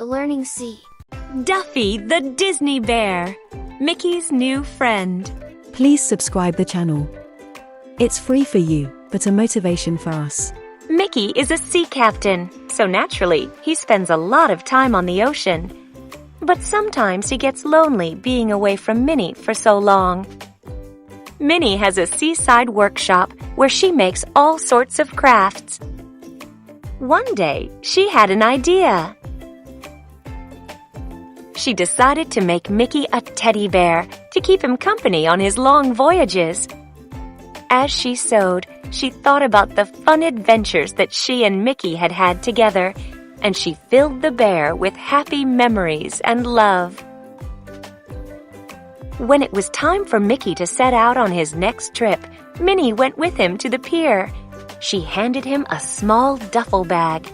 the learning sea. Duffy the Disney Bear, Mickey's new friend. Please subscribe the channel. It's free for you, but a motivation for us. Mickey is a sea captain, so naturally, he spends a lot of time on the ocean. But sometimes he gets lonely being away from Minnie for so long. Minnie has a seaside workshop where she makes all sorts of crafts. One day, she had an idea. She decided to make Mickey a teddy bear to keep him company on his long voyages. As she sewed, she thought about the fun adventures that she and Mickey had had together, and she filled the bear with happy memories and love. When it was time for Mickey to set out on his next trip, Minnie went with him to the pier. She handed him a small duffel bag.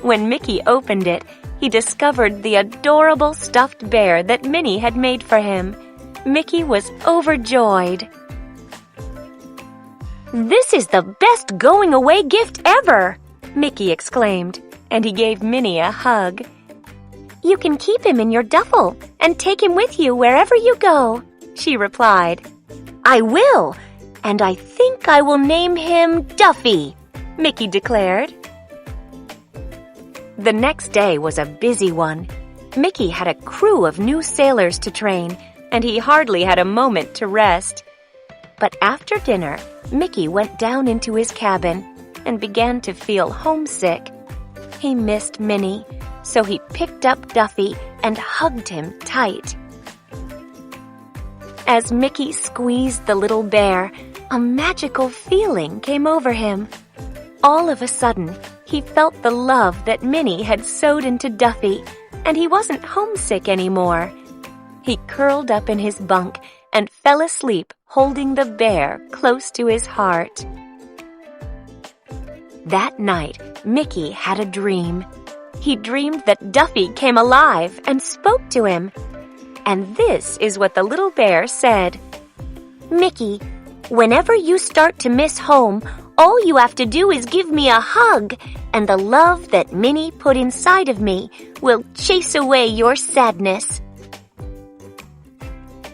When Mickey opened it, he discovered the adorable stuffed bear that Minnie had made for him. Mickey was overjoyed. "This is the best going-away gift ever!" Mickey exclaimed, and he gave Minnie a hug. "You can keep him in your duffel and take him with you wherever you go," she replied. "I will, and I think I will name him Duffy," Mickey declared. The next day was a busy one. Mickey had a crew of new sailors to train, and he hardly had a moment to rest. But after dinner, Mickey went down into his cabin and began to feel homesick. He missed Minnie, so he picked up Duffy and hugged him tight. As Mickey squeezed the little bear, a magical feeling came over him. All of a sudden, he felt the love that Minnie had sewed into Duffy, and he wasn't homesick anymore. He curled up in his bunk and fell asleep holding the bear close to his heart. That night, Mickey had a dream. He dreamed that Duffy came alive and spoke to him. And this is what the little bear said. "Mickey, whenever you start to miss home, all you have to do is give me a hug, and the love that Minnie put inside of me will chase away your sadness."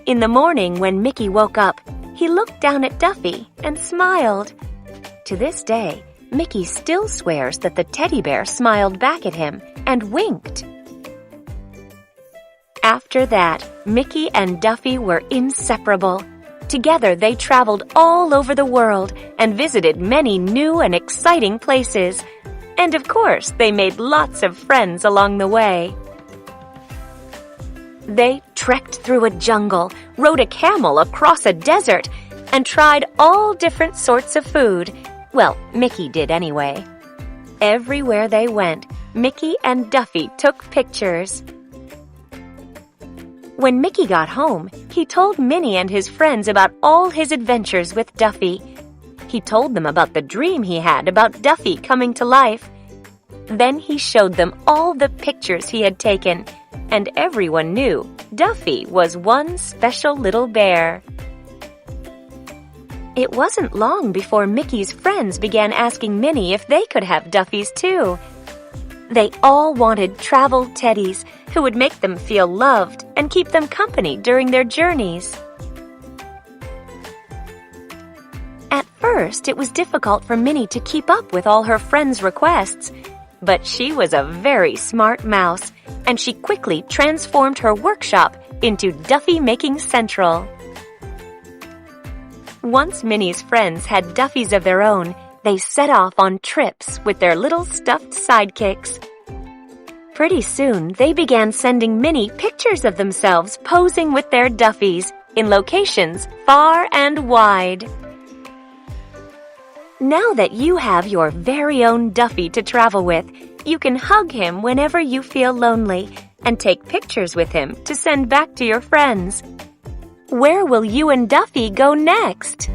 In the morning when Mickey woke up, he looked down at Duffy and smiled. To this day, Mickey still swears that the teddy bear smiled back at him and winked. After that, Mickey and Duffy were inseparable. Together they traveled all over the world and visited many new and exciting places. And of course, they made lots of friends along the way. They trekked through a jungle, rode a camel across a desert, and tried all different sorts of food. Well, Mickey did anyway. Everywhere they went, Mickey and Duffy took pictures. When Mickey got home, he told Minnie and his friends about all his adventures with Duffy. He told them about the dream he had about Duffy coming to life. Then he showed them all the pictures he had taken, and everyone knew Duffy was one special little bear. It wasn't long before Mickey's friends began asking Minnie if they could have Duffys too. They all wanted travel teddies who would make them feel loved and keep them company during their journeys. At first, it was difficult for Minnie to keep up with all her friends' requests, but she was a very smart mouse, and she quickly transformed her workshop into Duffy Making Central. Once Minnie's friends had Duffys of their own, they set off on trips with their little stuffed sidekicks. Pretty soon, they began sending Minnie pictures of themselves posing with their Duffys in locations far and wide. Now that you have your very own Duffy to travel with, you can hug him whenever you feel lonely and take pictures with him to send back to your friends. Where will you and Duffy go next?